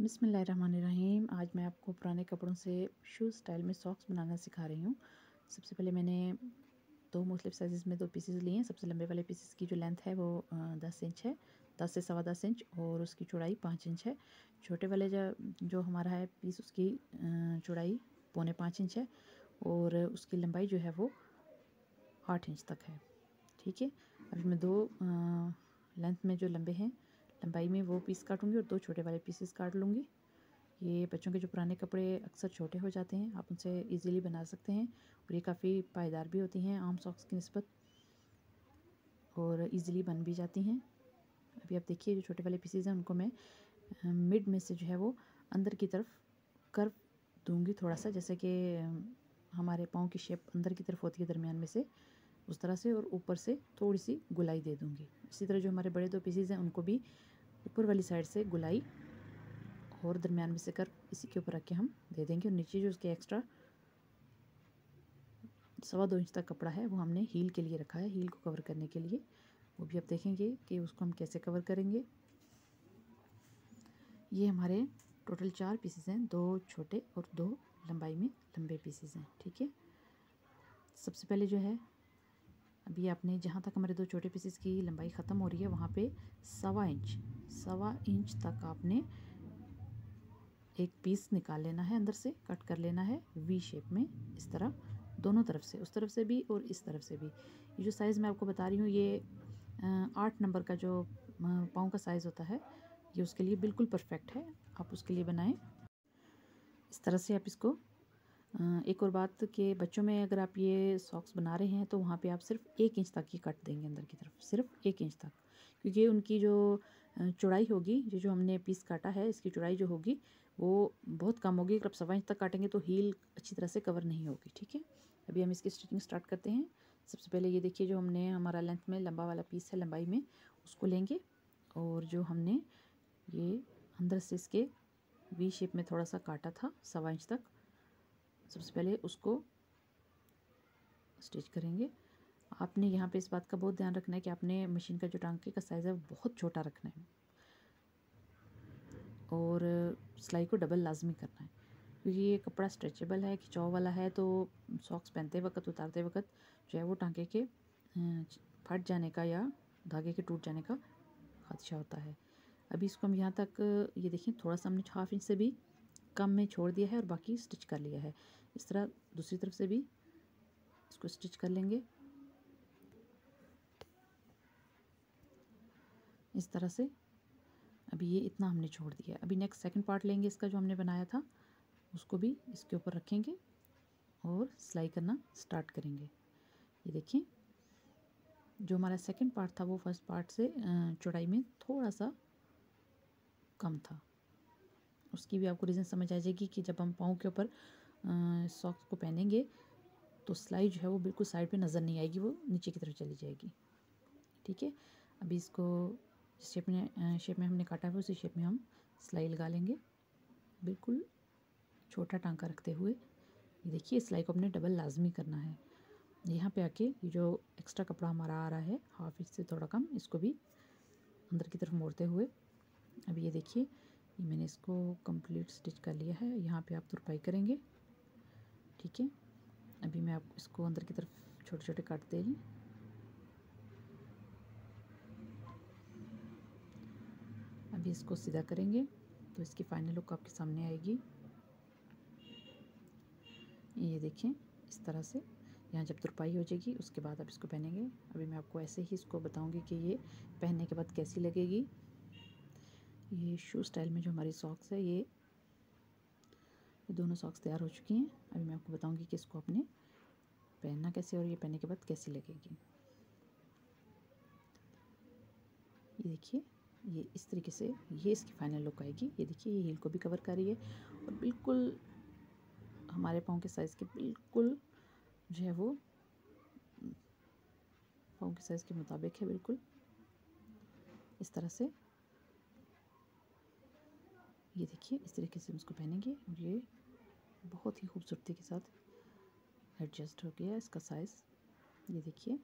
बिस्मिल्लाहिर्रहमानिर्रहीम। आज मैं आपको पुराने कपड़ों से शूज़ स्टाइल में सॉक्स बनाना सिखा रही हूँ। सबसे पहले मैंने दो मुख्तलिफ साइज़ में 2 पीसेस लिए हैं। सबसे लंबे वाले पीसेस की जो लेंथ है वो 10 इंच है, 10 से सवा 10 इंच, और उसकी चौड़ाई 5 इंच है। छोटे वाले जो हमारा है पीस, उसकी चौड़ाई 4.25 इंच है और उसकी लंबाई जो है वो 8 इंच तक है। ठीक है, अभी मैं दो लेंथ में जो लंबे हैं लंबाई में वो पीस काटूंगी और दो छोटे वाले पीसेस काट लूँगी। ये बच्चों के जो पुराने कपड़े अक्सर छोटे हो जाते हैं, आप उनसे इजीली बना सकते हैं और ये काफ़ी पायदार भी होती हैं आम सॉक्स की निस्बत, और इजीली बन भी जाती हैं। अभी आप देखिए, जो छोटे वाले पीसेस हैं उनको मैं मिड में से जो है वो अंदर की तरफ कर्व दूंगी थोड़ा सा, जैसे कि हमारे पाँव की शेप अंदर की तरफ होती है दरमियान में से, उस तरह से, और ऊपर से थोड़ी सी गुलाई दे दूंगी। इसी तरह जो हमारे बड़े दो पीसेस हैं उनको भी ऊपर वाली साइड से गुलाई और दरमियान में से कर इसी के ऊपर रख के हम दे देंगे। और नीचे जो उसके एक्स्ट्रा 2.25 इंच तक कपड़ा है वो हमने हील के लिए रखा है, हील को कवर करने के लिए। वो भी आप देखेंगे कि उसको हम कैसे कवर करेंगे। ये हमारे टोटल 4 पीसेस हैं, 2 छोटे और 2 लंबाई में लंबे पीसेस हैं। ठीक है, सबसे पहले जो है, अभी आपने जहाँ तक हमारे 2 छोटे पीसेस की लंबाई ख़त्म हो रही है वहाँ पे 1.25 इंच तक आपने एक पीस निकाल लेना है, अंदर से कट कर लेना है वी शेप में, इस तरह दोनों तरफ से, उस तरफ से भी और इस तरफ से भी। ये जो साइज़ मैं आपको बता रही हूँ, ये 8 नंबर का जो पाँव का साइज़ होता है, ये उसके लिए बिल्कुल परफेक्ट है। आप उसके लिए बनाएं इस तरह से। आप इसको एक और बात कि बच्चों में अगर आप ये सॉक्स बना रहे हैं तो वहाँ पे आप सिर्फ 1 इंच तक ही कट देंगे अंदर की तरफ, सिर्फ 1 इंच तक, क्योंकि उनकी जो चौड़ाई होगी, जो हमने पीस काटा है, इसकी चौड़ाई जो होगी वो बहुत कम होगी। अगर आप 1.25 इंच तक काटेंगे तो हील अच्छी तरह से कवर नहीं होगी। ठीक है, अभी हम इसकी स्टिचिंग स्टार्ट करते हैं। सबसे पहले ये देखिए, जो हमने हमारा लेंथ में लंबा वाला पीस है लंबाई में, उसको लेंगे और जो हमने ये अंदर से इसके वी शेप में थोड़ा सा काटा था 1.25 इंच तक, सबसे पहले उसको स्टिच करेंगे। आपने यहाँ पे इस बात का बहुत ध्यान रखना है कि आपने मशीन का जो टांके का साइज़ है वो बहुत छोटा रखना है और सिलाई को डबल लाजमी करना है, क्योंकि ये कपड़ा स्ट्रेचेबल है, खिंचाव वाला है, तो सॉक्स पहनते वक्त, उतारते वक्त जो है वो टांके के फट जाने का या धागे के टूट जाने का खदशा होता है। अभी इसको हम यहाँ तक, ये देखिए, थोड़ा सा हमने 1/2 इंच से भी कम में छोड़ दिया है और बाकी स्टिच कर लिया है। इस तरह दूसरी तरफ से भी इसको स्टिच कर लेंगे इस तरह से। अभी ये इतना हमने छोड़ दिया है। अभी नेक्स्ट सेकंड पार्ट लेंगे इसका, जो हमने बनाया था, उसको भी इसके ऊपर रखेंगे और सिलाई करना स्टार्ट करेंगे। ये देखिए, जो हमारा सेकंड पार्ट था वो फर्स्ट पार्ट से चौड़ाई में थोड़ा सा कम था। उसकी भी आपको रीज़न समझ आ जाएगी कि जब हम पाँव के ऊपर सॉक्स को पहनेंगे तो सिलाई जो है वो बिल्कुल साइड पे नज़र नहीं आएगी, वो नीचे की तरफ चली जाएगी। ठीक है, अभी इसको जिस शेप में हमने काटा है उसी शेप में हम सिलाई लगा लेंगे, बिल्कुल छोटा टांका रखते हुए। ये देखिए, सिलाई को अपने डबल लाजमी करना है। यहाँ पे आके ये जो एक्स्ट्रा कपड़ा हमारा आ रहा है 1/2 इंच से थोड़ा कम, इसको भी अंदर की तरफ मोड़ते हुए, अभी ये देखिए, ये मैंने इसको कंप्लीट स्टिच कर लिया है। यहाँ पे आप तुरपाई करेंगे। ठीक है, अभी मैं आपको इसको अंदर की तरफ छोटे छोटे काटते ही, अभी इसको सीधा करेंगे तो इसकी फाइनल लुक आपके सामने आएगी। ये देखें, इस तरह से यहाँ जब तुरपाई हो जाएगी उसके बाद आप इसको पहनेंगे। अभी मैं आपको ऐसे ही इसको बताऊंगी कि ये पहनने के बाद कैसी लगेगी। ये शू स्टाइल में जो हमारी सॉक्स है, ये दोनों सॉक्स तैयार हो चुकी हैं। अभी मैं आपको बताऊंगी कि इसको आपने पहनना कैसे और ये पहनने के बाद कैसी लगेगी। ये देखिए, ये इस तरीके से ये इसकी फाइनल लुक आएगी। ये देखिए, ये हील को भी कवर कर रही है और बिल्कुल हमारे पाँव के साइज़ के बिल्कुल जो है वो पाँव के साइज़ के मुताबिक है, बिल्कुल इस तरह से। ये देखिए, इस तरीके से हम इसको पहनेंगे और ये बहुत ही खूबसूरती के साथ एडजस्ट हो गया इसका साइज़। ये देखिए।